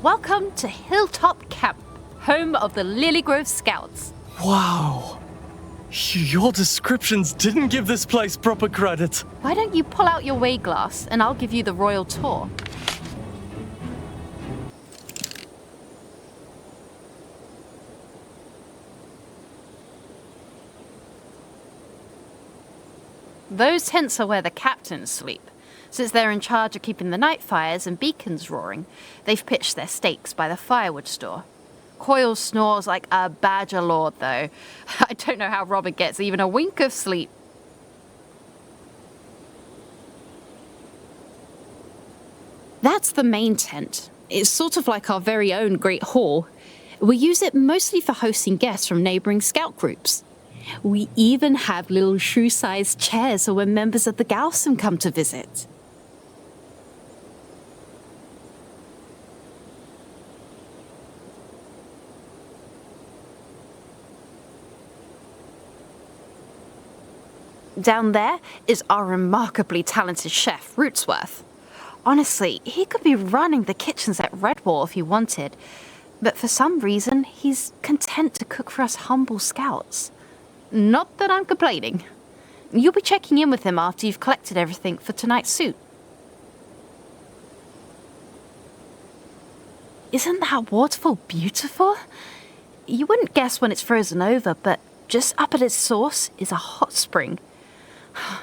Welcome to Hilltop Camp, home of the Lilygrove Scouts. Wow. Your descriptions didn't give this place proper credit. Why don't you pull out your way glass and I'll give you the royal tour? Those tents are where the captains sleep. Since they're in charge of keeping the night fires and beacons roaring, they've pitched their stakes by the firewood store. Coyle snores like a badger lord, though. I don't know how Robert gets even a wink of sleep. That's the main tent. It's sort of like our very own Great Hall. We use it mostly for hosting guests from neighbouring scout groups. We even have little shoe-sized chairs for when members of the Gaussum come to visit. Down there is our remarkably talented chef, Rootsworth. Honestly, he could be running the kitchens at Redwall if he wanted, but for some reason, he's content to cook for us humble scouts. Not that I'm complaining. You'll be checking in with him after you've collected everything for tonight's suit. Isn't that waterfall beautiful? You wouldn't guess when it's frozen over, but just up at its source is a hot spring.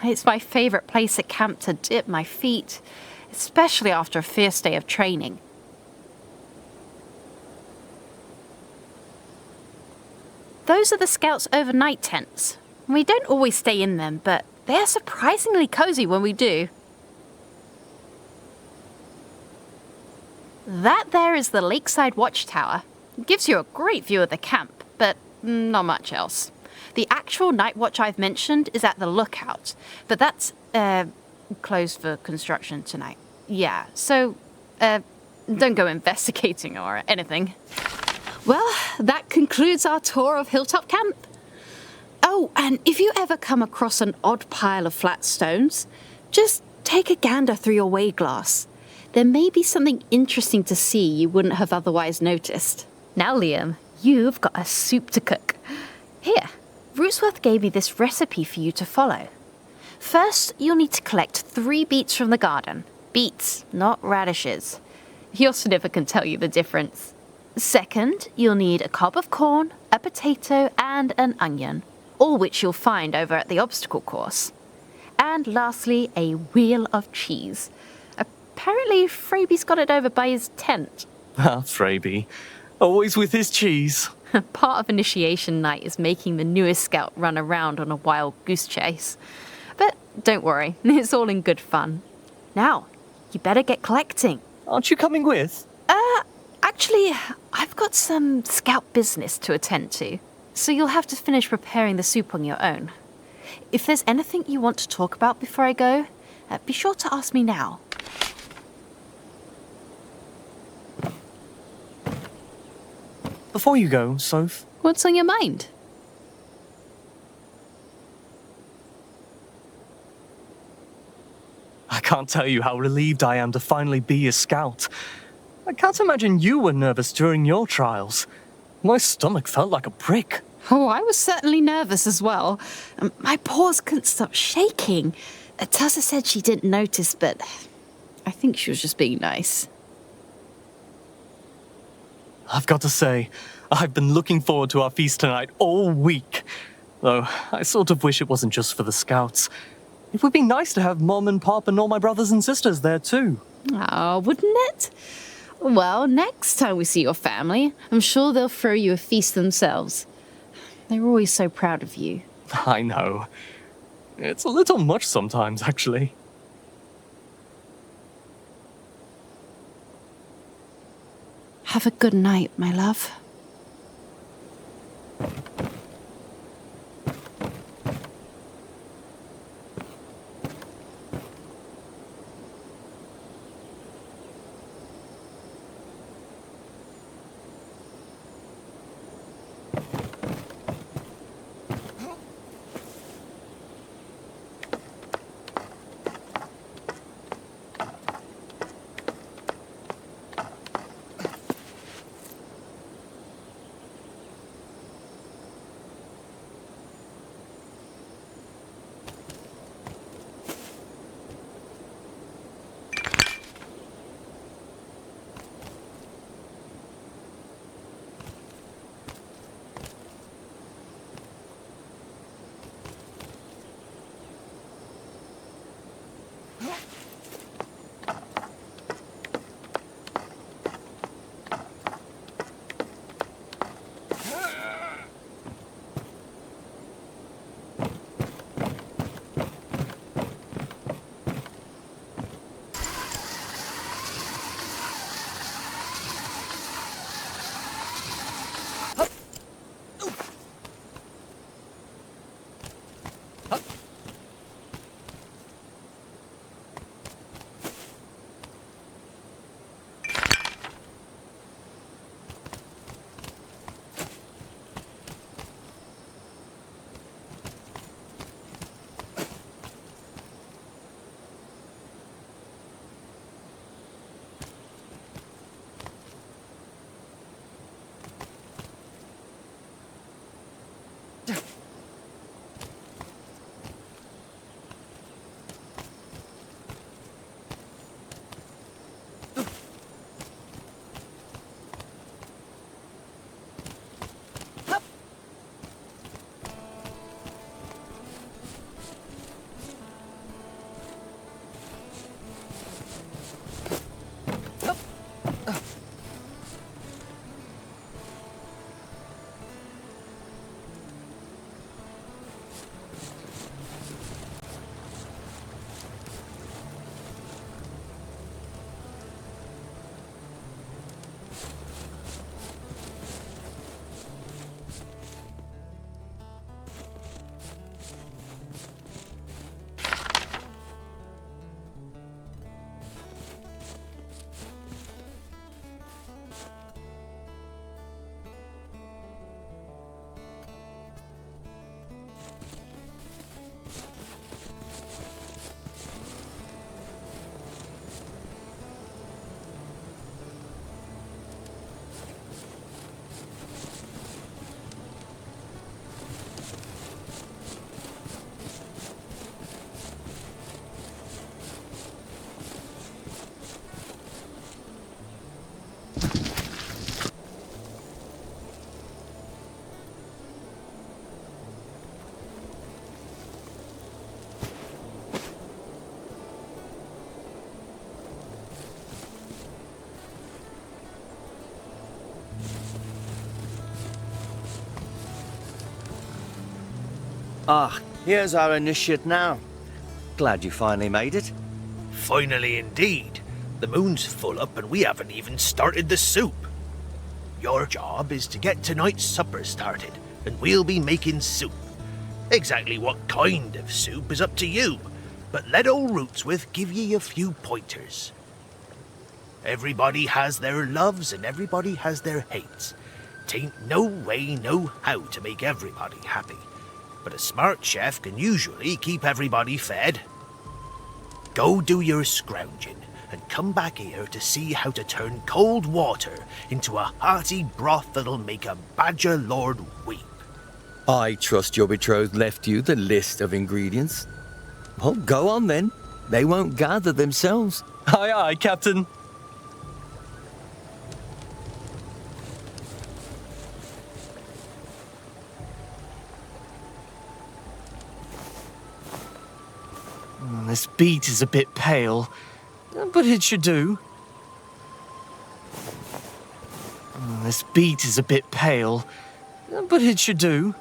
It's my favourite place at camp to dip my feet, especially after a fierce day of training. Those are the Scouts' overnight tents. We don't always stay in them, but they are surprisingly cosy when we do. That there is the Lakeside Watchtower. It gives you a great view of the camp, but not much else. The actual night watch I've mentioned is at the lookout, but that's, closed for construction tonight. Yeah, so, don't go investigating or anything. Well, that concludes our tour of Hilltop Camp. Oh, and if you ever come across an odd pile of flat stones, just take a gander through your way glass. There may be something interesting to see you wouldn't have otherwise noticed. Now, Liam, you've got a soup to cook. Here, Rootsworth gave me this recipe for you to follow. First, you'll need to collect 3 beets from the garden. Beets, not radishes. Your sniffer can tell you the difference. Second, you'll need a cob of corn, a potato, and an onion, all which you'll find over at the obstacle course. And lastly, a wheel of cheese. Apparently, Freeby's got it over by his tent. Ah, Freyby. Always with his cheese. Part of initiation night is making the newest scout run around on a wild goose chase. But don't worry, it's all in good fun. Now, you better get collecting. Aren't you coming with? Actually, I've got some scout business to attend to, so you'll have to finish preparing the soup on your own. If there's anything you want to talk about before I go, be sure to ask me now. Before you go, Soph. What's on your mind? I can't tell you how relieved I am to finally be a scout. I can't imagine you were nervous during your trials. My stomach felt like a brick. Oh, I was certainly nervous as well. My paws couldn't stop shaking. Tessa said she didn't notice, but I think she was just being nice. I've got to say, I've been looking forward to our feast tonight all week. Though, I sort of wish it wasn't just for the scouts. It would be nice to have Mom and Pop and all my brothers and sisters there too. Oh, wouldn't it? Well, next time we see your family, I'm sure they'll throw you a feast themselves. They're always so proud of you. I know. It's a little much sometimes, actually. Have a good night, my love. Ah, here's our initiate now. Glad you finally made it. Finally indeed. The moon's full up and we haven't even started the soup. Your job is to get tonight's supper started, and we'll be making soup. Exactly what kind of soup is up to you, but let old Rootswith give ye a few pointers. Everybody has their loves and everybody has their hates. 'Tain't no way, no how to make everybody happy. But a smart chef can usually keep everybody fed. Go do your scrounging and come back here to see how to turn cold water into a hearty broth that'll make a badger lord weep. I trust your betrothed left you the list of ingredients. Well, go on then. They won't gather themselves. Aye, aye, Captain. This beet is a bit pale, but it should do. This beet is a bit pale, but it should do.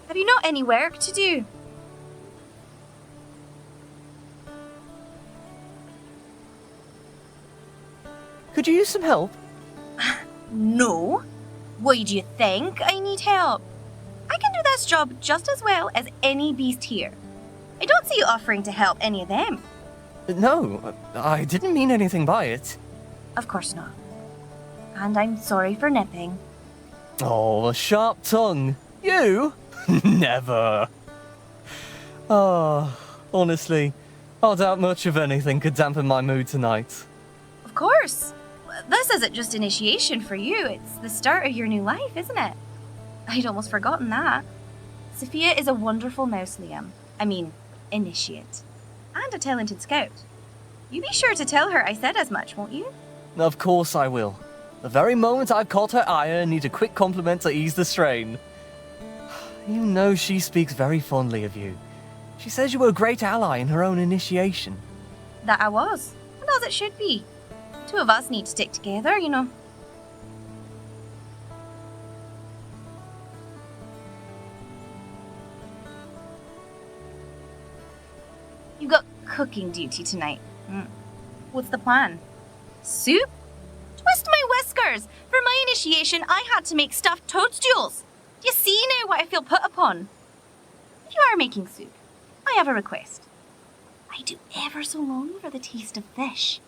Have you not any work to do? Could you use some help? No. Why do you think I need help? I can do this job just as well as any beast here. I don't see you offering to help any of them. No, I didn't mean anything by it. Of course not. And I'm sorry for nipping. Oh, a sharp tongue. You? Never. Oh, honestly, I doubt much of anything could dampen my mood tonight. Of course. This isn't just initiation for you. It's the start of your new life, isn't it? I'd almost forgotten that. Sophia is a wonderful mouse, Liam. I mean, initiate. And a talented scout. You be sure to tell her I said as much, won't you? Of course I will. The very moment I've caught her ire, need a quick compliment to ease the strain. You know she speaks very fondly of you. She says you were a great ally in her own initiation. That I was. And as it should be. Two of us need to stick together, you know. You've got cooking duty tonight. What's the plan? Soup? Twist my whiskers! For my initiation, I had to make stuffed toadstools. Do you see now what I feel put upon? If you are making soup, I have a request. I do ever so long for the taste of fish.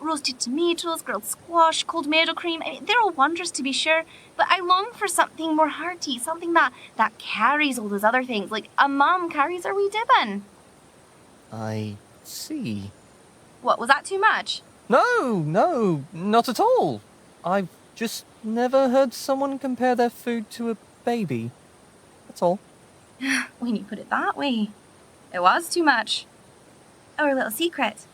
Roasted tomatoes, grilled squash, cold meadow cream, they're all wondrous to be sure, but I long for something more hearty, something that carries all those other things, like a mum carries her wee dibbin. I see. What, was that too much? No, not at all. I've just never heard someone compare their food to a baby. That's all. When you put it that way, it was too much. Our little secret.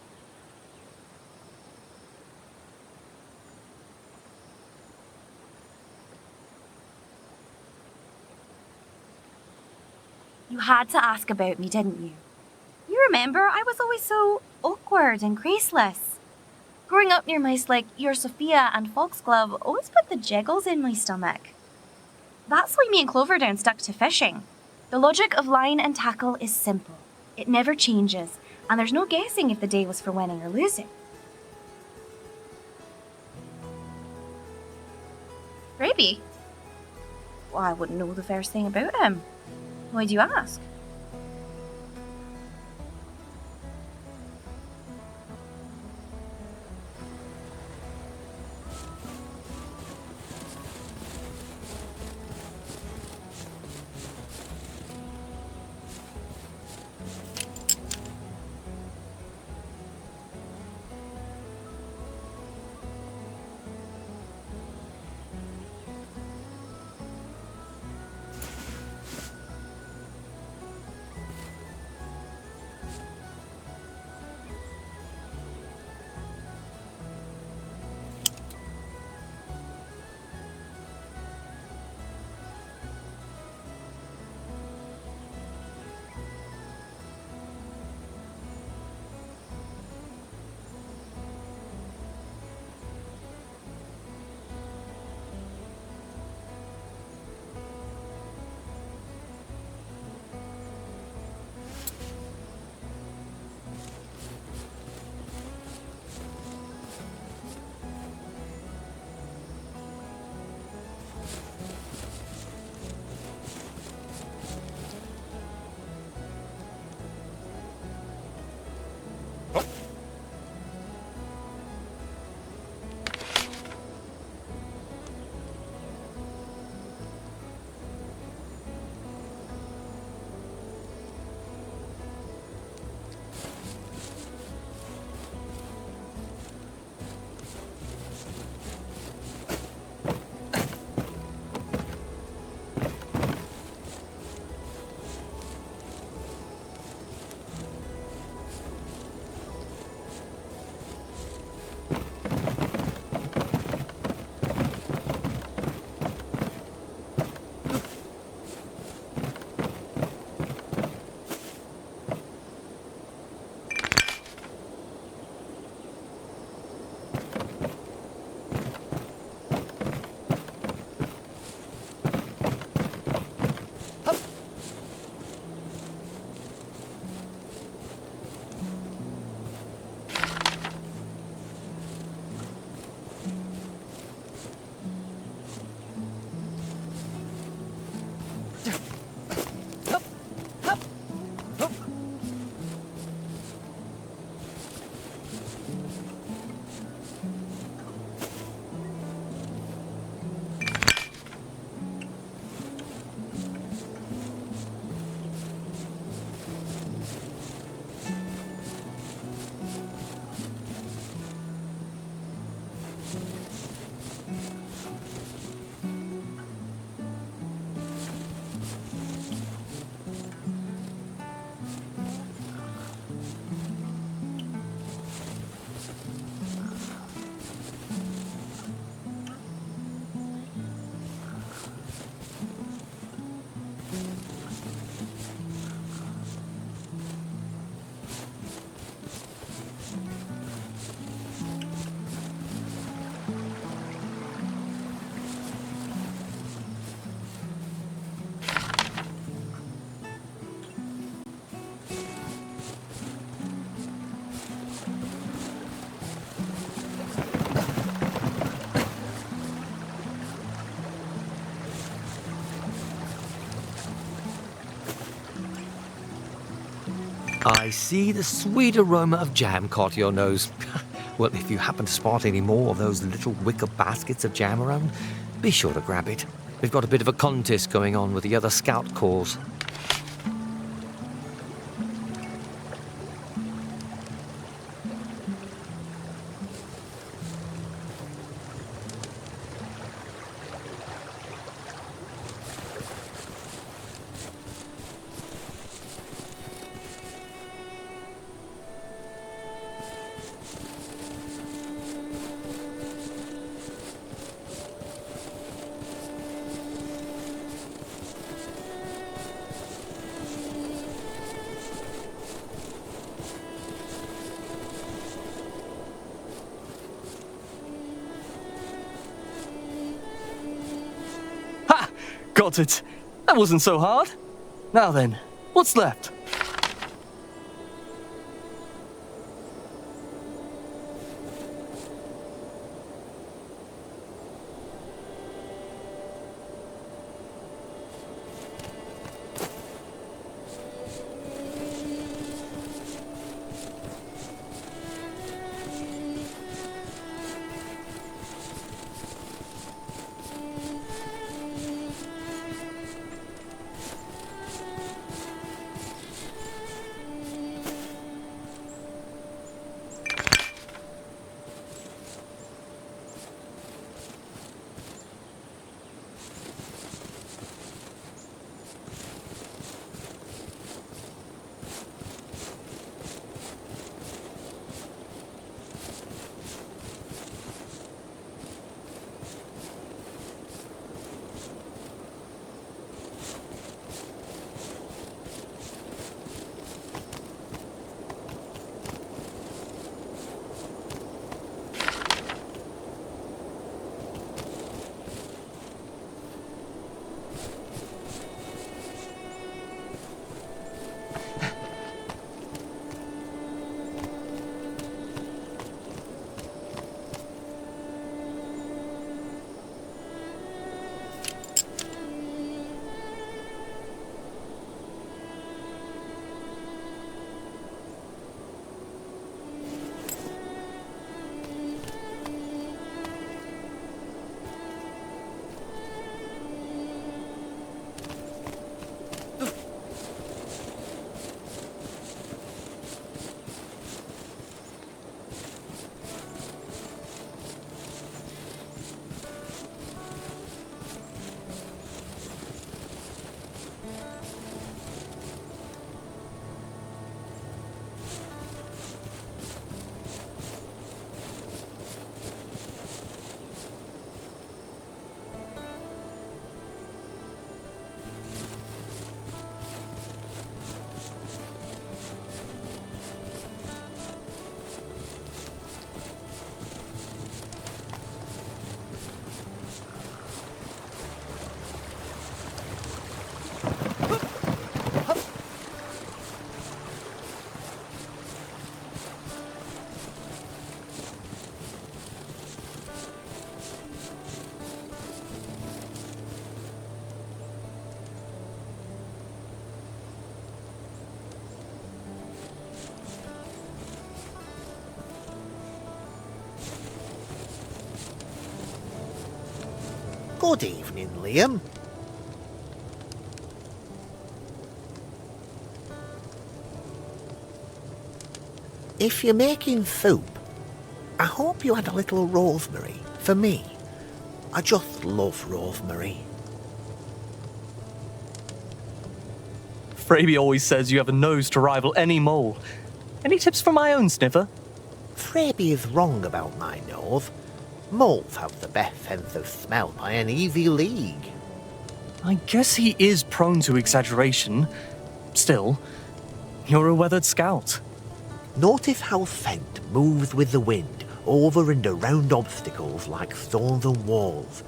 You had to ask about me, didn't you? You remember I was always so awkward and graceless. Growing up near mice like your Sophia and Foxglove always put the jiggles in my stomach. That's why me and Cloverdown stuck to fishing. The logic of line and tackle is simple. It never changes, and there's no guessing if the day was for winning or losing. Raby? Well, I wouldn't know the first thing about him. Why do you ask? I see the sweet aroma of jam caught your nose. Well, if you happen to spot any more of those little wicker baskets of jam around, be sure to grab it. We've got a bit of a contest going on with the other Scout corps. got it. That wasn't so hard. Now then, what's left? Good evening, Liam. If you're making soup, I hope you had a little rosemary for me. I just love rosemary. Fraby always says you have a nose to rival any mole. Any tips for my own sniffer? Fraby is wrong about my nose. Moles have the best sense of smell by an easy league. I guess he is prone to exaggeration. Still, you're a weathered scout. Notice how scent moves with the wind over and around obstacles like stones and walls.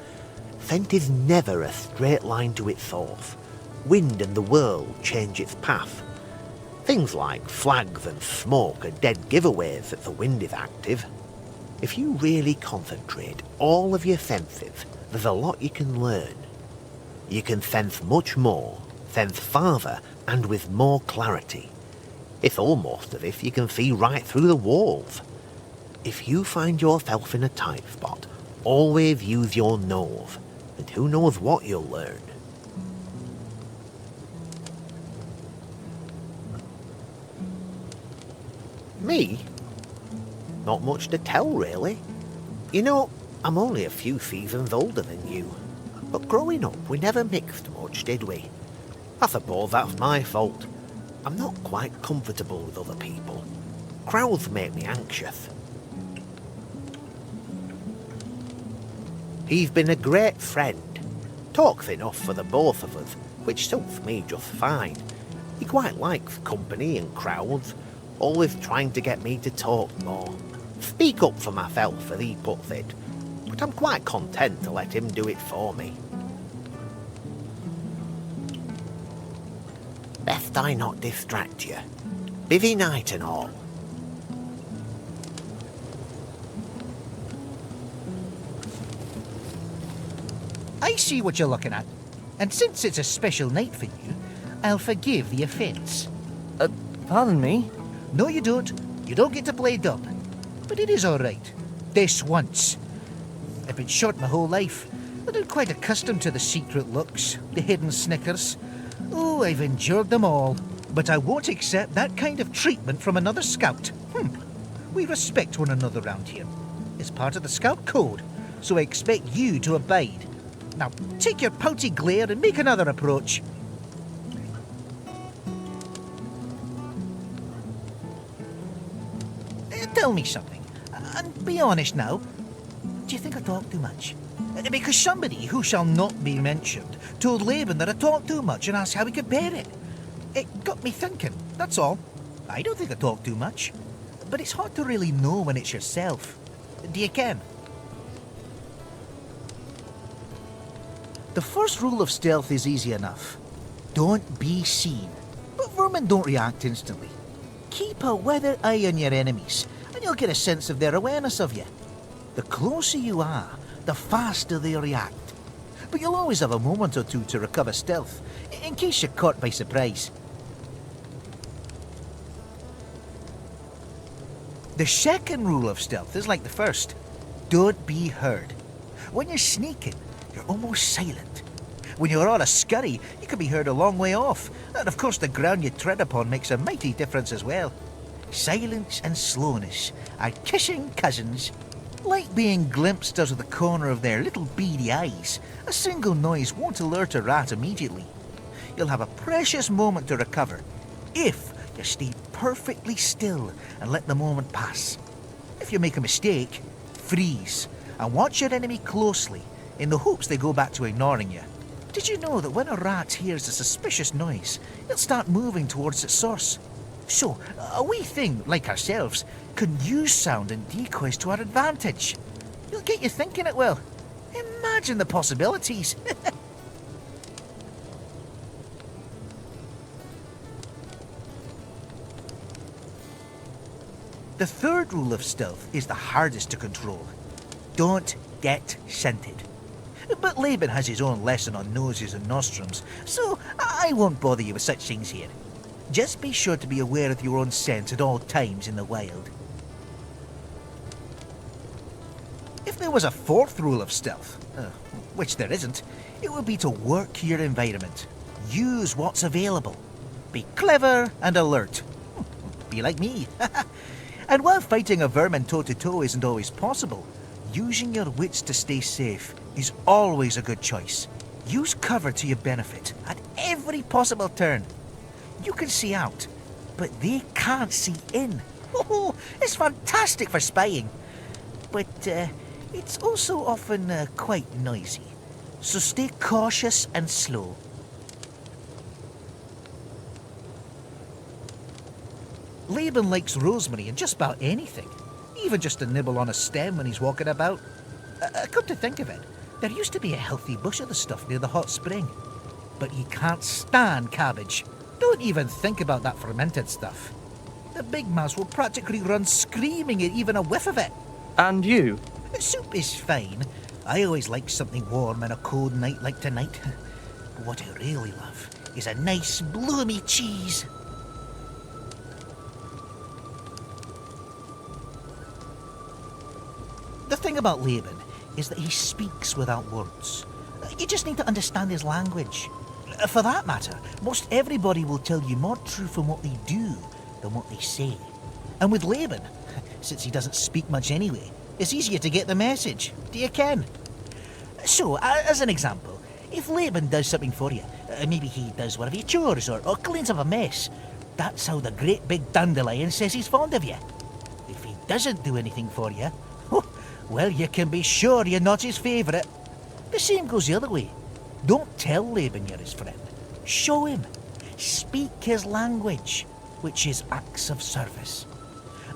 Scent is never a straight line to its source. Wind and the world change its path. Things like flags and smoke are dead giveaways that the wind is active. If you really concentrate all of your senses, there's a lot you can learn. You can sense much more, sense farther, and with more clarity. It's almost as if you can see right through the walls. If you find yourself in a tight spot, always use your nose, and who knows what you'll learn. Me? Not much to tell, really. You know, I'm only a few seasons older than you. But growing up, we never mixed much, did we? I suppose that's my fault. I'm not quite comfortable with other people. Crowds make me anxious. He's been a great friend. Talks enough for the both of us, which suits me just fine. He quite likes company and crowds, always trying to get me to talk more. Speak up for myself, as he puts it, but I'm quite content to let him do it for me. I not distract you? Busy night and all. I see what you're looking at, and since it's a special night for you, I'll forgive the offence. Pardon me? No, you don't. You don't get to play dumb. But it is all right. This once. I've been short my whole life, but I'm quite accustomed to the secret looks, the hidden snickers. Oh, I've endured them all. But I won't accept that kind of treatment from another scout. We respect one another round here. It's part of the scout code, so I expect you to abide. Now, take your pouty glare and make another approach. Tell me something, and be honest now. Do you think I talk too much? Because somebody who shall not be mentioned told Laban that I talk too much and asked how we could bear it. It got me thinking, that's all. I don't think I talk too much, but it's hard to really know when it's yourself. Do you ken? The first rule of stealth is easy enough. Don't be seen. But vermin don't react instantly. Keep a weather eye on your enemies, and you'll get a sense of their awareness of you. The closer you are, the faster they react. But you'll always have a moment or two to recover stealth, in case you're caught by surprise. The second rule of stealth is like the first. Don't be heard. When you're sneaking, you're almost silent. When you're on a scurry, you can be heard a long way off. And of course the ground you tread upon makes a mighty difference as well. Silence and slowness are kissing cousins. Like being glimpsed out of the corner of their little beady eyes, a single noise won't alert a rat immediately. You'll have a precious moment to recover, if you stay perfectly still and let the moment pass. If you make a mistake, freeze and watch your enemy closely in the hopes they go back to ignoring you. Did you know that when a rat hears a suspicious noise, it'll start moving towards its source? So, a wee thing like ourselves can use sound and decoys to our advantage. It'll get you thinking it will. Imagine the possibilities. The third rule of stealth is the hardest to control. Don't get scented. But Laban has his own lesson on noses and nostrums, so I won't bother you with such things here. Just be sure to be aware of your own scent at all times in the wild. If there was a fourth rule of stealth, which there isn't, it would be to work your environment. Use what's available. Be clever and alert. Be like me. And while fighting a vermin toe-to-toe isn't always possible, using your wits to stay safe is always a good choice. Use cover to your benefit at every possible turn. You can see out, but they can't see in. Oh, it's fantastic for spying. But it's also often quite noisy. So stay cautious and slow. Laban likes rosemary in just about anything. Even just a nibble on a stem when he's walking about. Come to think of it, there used to be a healthy bush of the stuff near the hot spring. But he can't stand cabbage. Don't even think about that fermented stuff. The big mouse will practically run screaming at even a whiff of it. And you? Soup is fine. I always like something warm on a cold night like tonight. But what I really love is a nice bloomy cheese. The thing about Laban is that he speaks without words. You just need to understand his language. For that matter, most everybody will tell you more truth from what they do than what they say. And with Laban, since he doesn't speak much anyway, it's easier to get the message. Do you ken? So, as an example, if Laban does something for you, maybe he does one of your chores or cleans up a mess, that's how the great big dandelion says he's fond of you. If he doesn't do anything for you, well, you can be sure you're not his favourite. The same goes the other way. Don't tell Laban you're his friend. Show him. Speak his language, which is acts of service.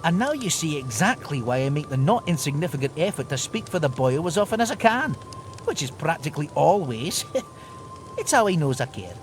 And now you see exactly why I make the not insignificant effort to speak for the boyo as often as I can, which is practically always. It's how he knows I care.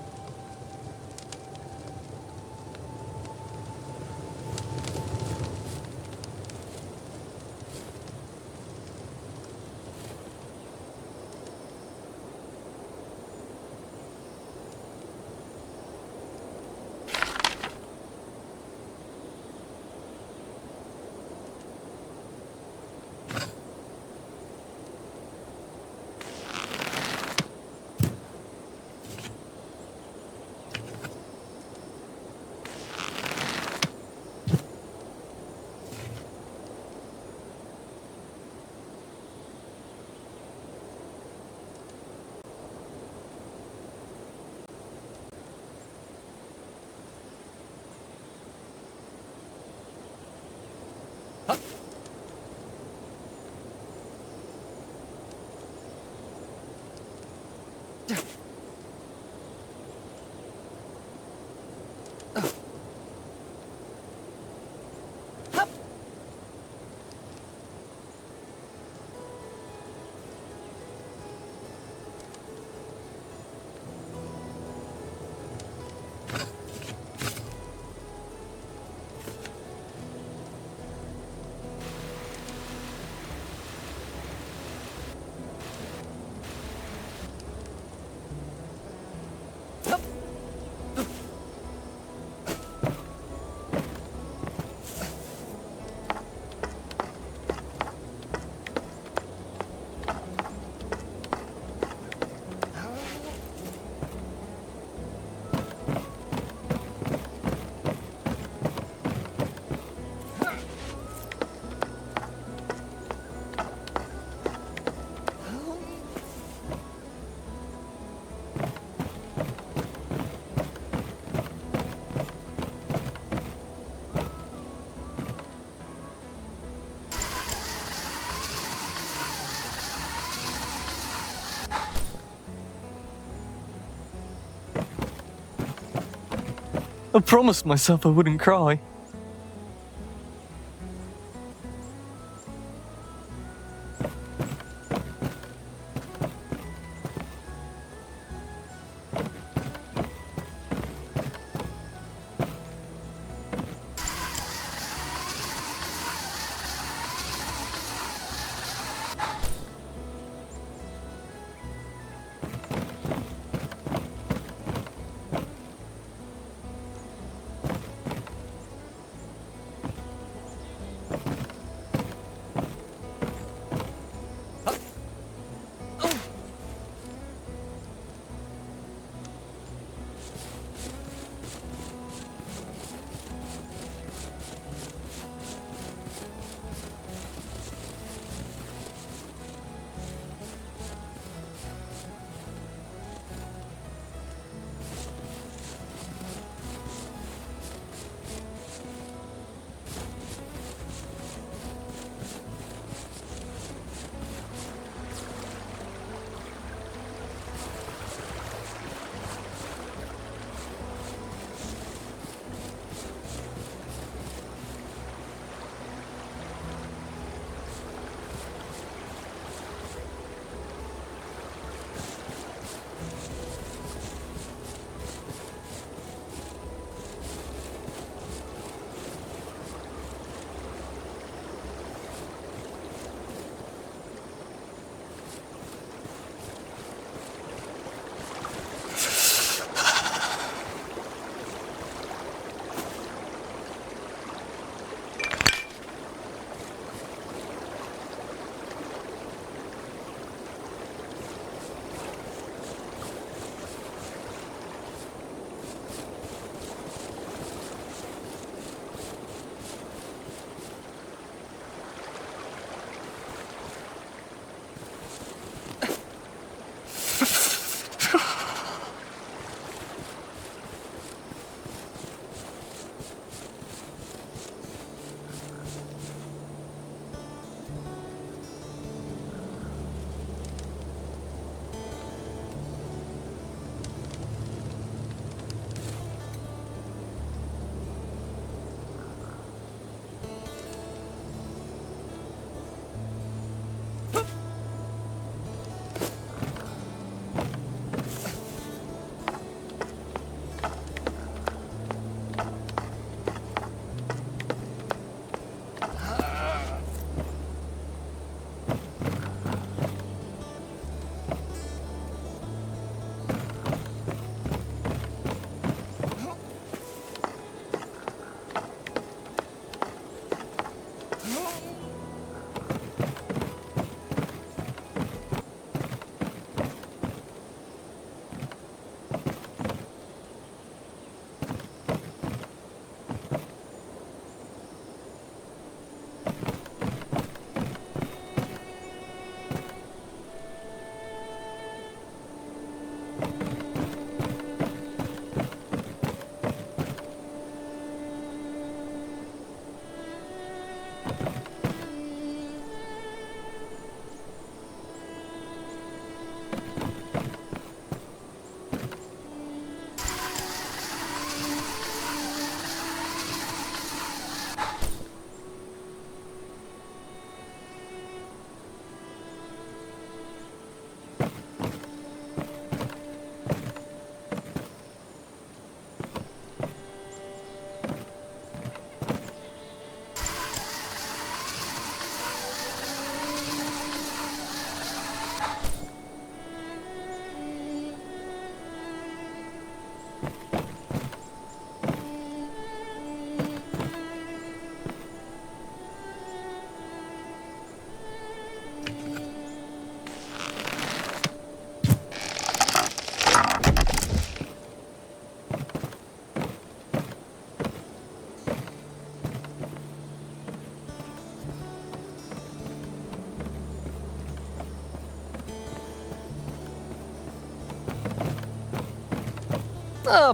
I promised myself I wouldn't cry.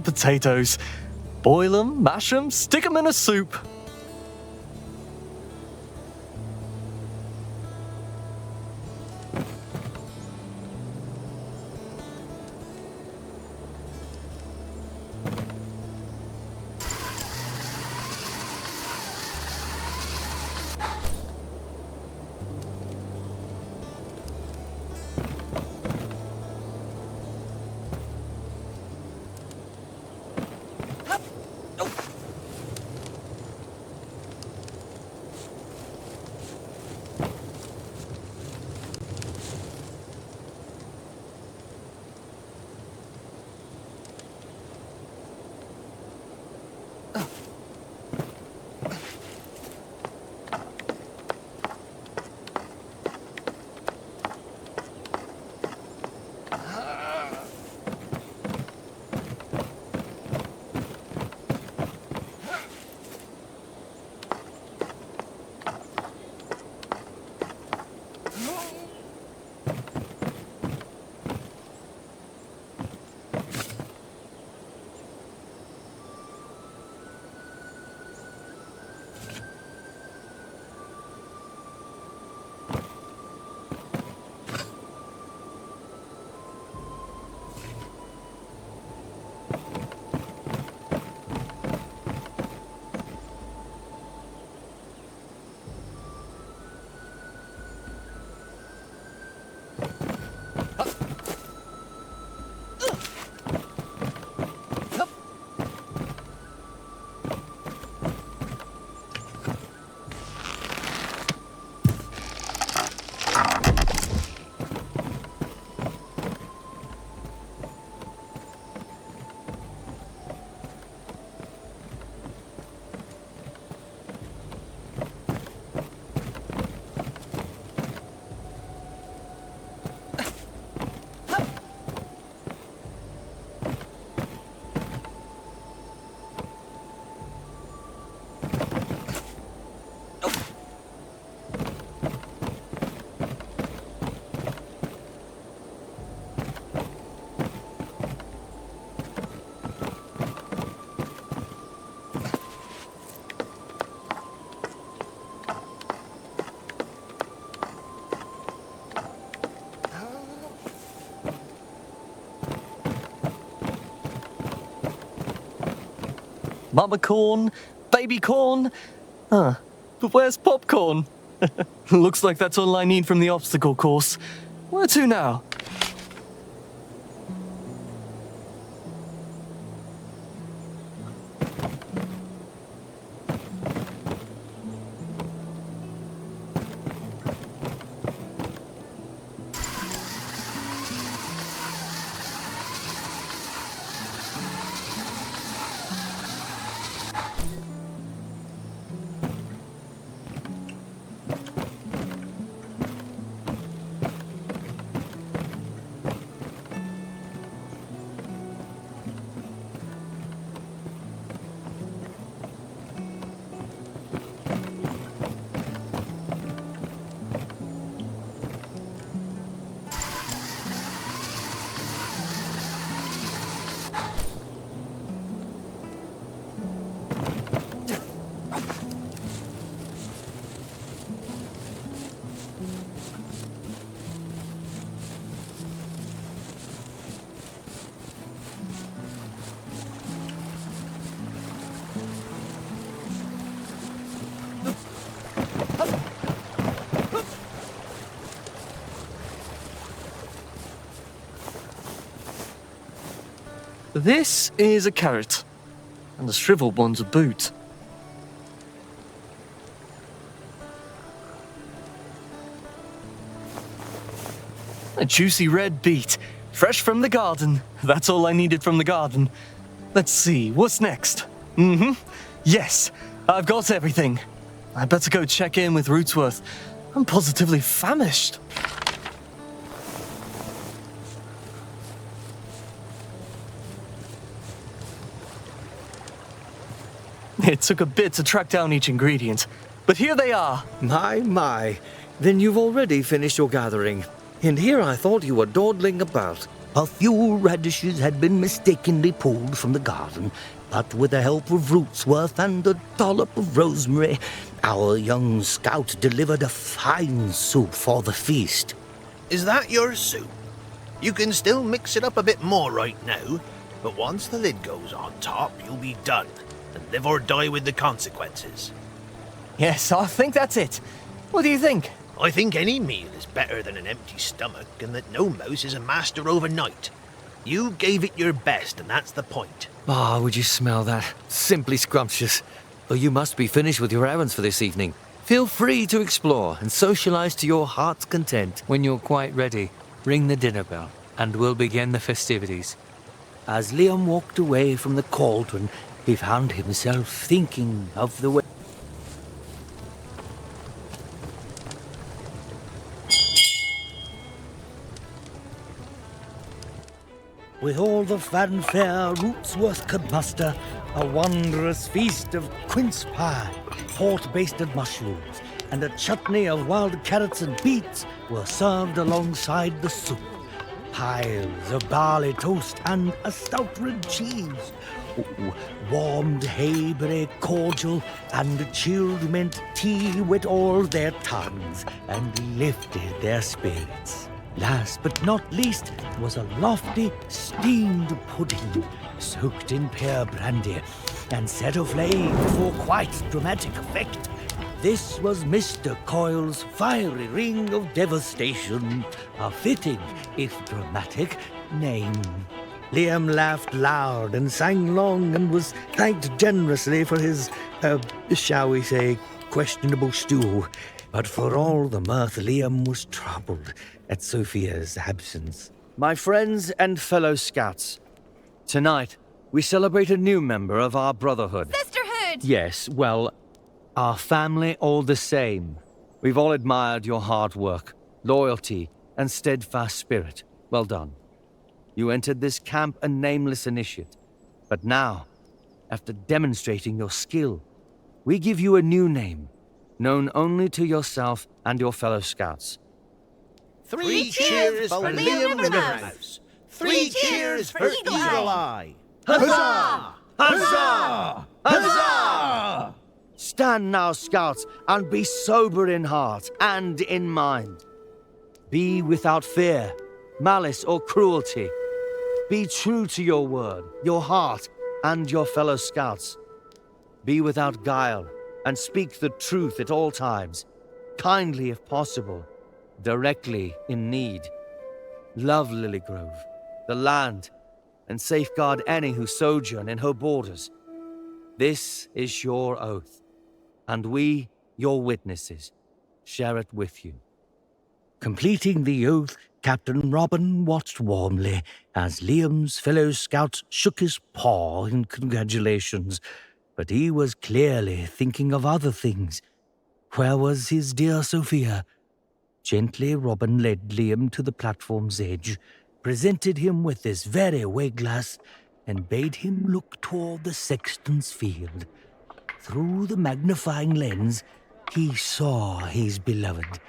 Potatoes. Boil them, mash them, stick them in a soup. Mama corn, baby corn. But where's popcorn? Looks like that's all I need from the obstacle course. Where to now? This is a carrot, and the shriveled one's a boot. A juicy red beet, fresh from the garden. That's all I needed from the garden. Let's see, what's next? Yes, I've got everything. I better go check in with Rootsworth. I'm positively famished. It took a bit to track down each ingredient, but here they are. My. Then you've already finished your gathering. And here I thought you were dawdling about. A few radishes had been mistakenly pulled from the garden, but with the help of Rootsworth and a dollop of rosemary, our young scout delivered a fine soup for the feast. Is that your soup? You can still mix it up a bit more right now, but once the lid goes on top, you'll be done, and live or die with the consequences. Yes, I think that's it. What do you think? I think any meal is better than an empty stomach, and that no mouse is a master overnight. You gave it your best, and that's the point. Ah, would you smell that? Simply scrumptious. Though you must be finished with your errands for this evening. Feel free to explore and socialize to your heart's content. When you're quite ready, ring the dinner bell, and we'll begin the festivities. As Liam walked away from the cauldron, he found himself thinking of the way. With all the fanfare Rootsworth could muster, a wondrous feast of quince pie, port-basted mushrooms, and a chutney of wild carrots and beets were served alongside the soup. Piles of barley toast and a stout red cheese, warmed hayberry cordial and chilled mint tea wet all their tongues and lifted their spirits. Last but not least was a lofty, steamed pudding, soaked in pear brandy and set aflame for quite dramatic effect. This was Mr. Coyle's fiery ring of devastation, a fitting, if dramatic, name. Liam laughed loud and sang long and was thanked generously for his, shall we say, questionable stew. But for all the mirth, Liam was troubled at Sophia's absence. My friends and fellow scouts, tonight we celebrate a new member of our brotherhood. Sisterhood! Yes, well, our family all the same. We've all admired your hard work, loyalty, and steadfast spirit. Well done. You entered this camp a nameless initiate. But now, after demonstrating your skill, we give you a new name, known only to yourself and your fellow scouts. 3 cheers for Liam Riverhouse. 3 cheers for Eagle Eye. Huzzah! Huzzah! Huzzah! Stand now, scouts, and be sober in heart and in mind. Be without fear, malice, or cruelty. Be true to your word, your heart, and your fellow scouts. Be without guile, and speak the truth at all times, kindly if possible, directly in need. Love Lilygrove, the land, and safeguard any who sojourn in her borders. This is your oath, and we, your witnesses, share it with you. Completing the oath, Captain Robin watched warmly as Liam's fellow scout shook his paw in congratulations, but he was clearly thinking of other things. Where was his dear Sophia? Gently, Robin led Liam to the platform's edge, presented him with this very way-glass, and bade him look toward the sexton's field. Through the magnifying lens, he saw his beloved,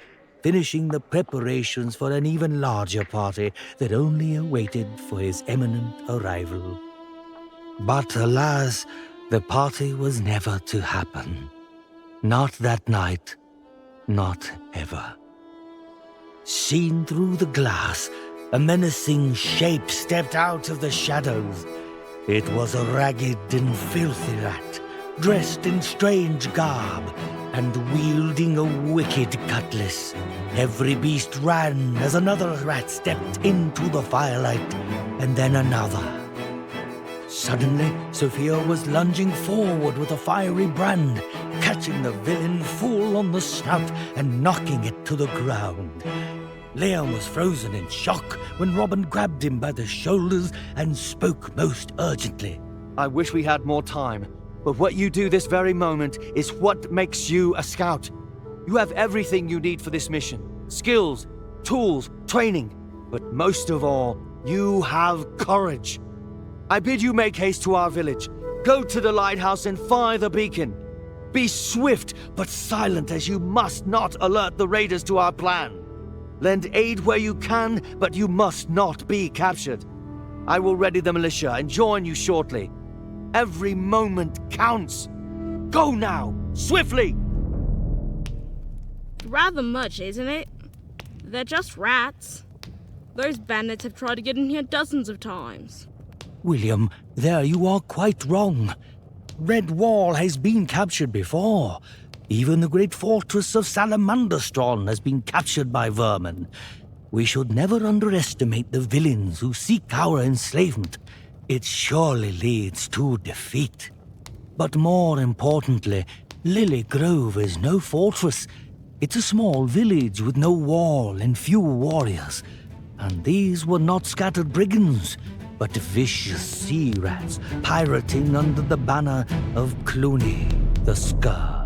finishing the preparations for an even larger party that only awaited for his imminent arrival. But alas, the party was never to happen. Not that night, not ever. Seen through the glass, a menacing shape stepped out of the shadows. It was a ragged and filthy rat, dressed in strange garb, and wielding a wicked cutlass. Every beast ran as another rat stepped into the firelight, and then another. Suddenly, Sophia was lunging forward with a fiery brand, catching the villain full on the snout and knocking it to the ground. Liam was frozen in shock when Robin grabbed him by the shoulders and spoke most urgently. I wish we had more time, but what you do this very moment is what makes you a scout. You have everything you need for this mission. Skills, tools, training, but most of all, you have courage. I bid you make haste to our village. Go to the lighthouse and fire the beacon. Be swift but silent, as you must not alert the raiders to our plan. Lend aid where you can, but you must not be captured. I will ready the militia and join you shortly. Every moment counts. Go now, swiftly! Rather much, isn't it? They're just rats. Those bandits have tried to get in here dozens of times. William, there you are quite wrong. Redwall has been captured before. Even the great fortress of Salamanderstron has been captured by vermin. We should never underestimate the villains who seek our enslavement. It surely leads to defeat. But more importantly, Lilygrove is no fortress. It's a small village with no wall and few warriors. And these were not scattered brigands, but vicious sea rats pirating under the banner of Clooney, the Scourge.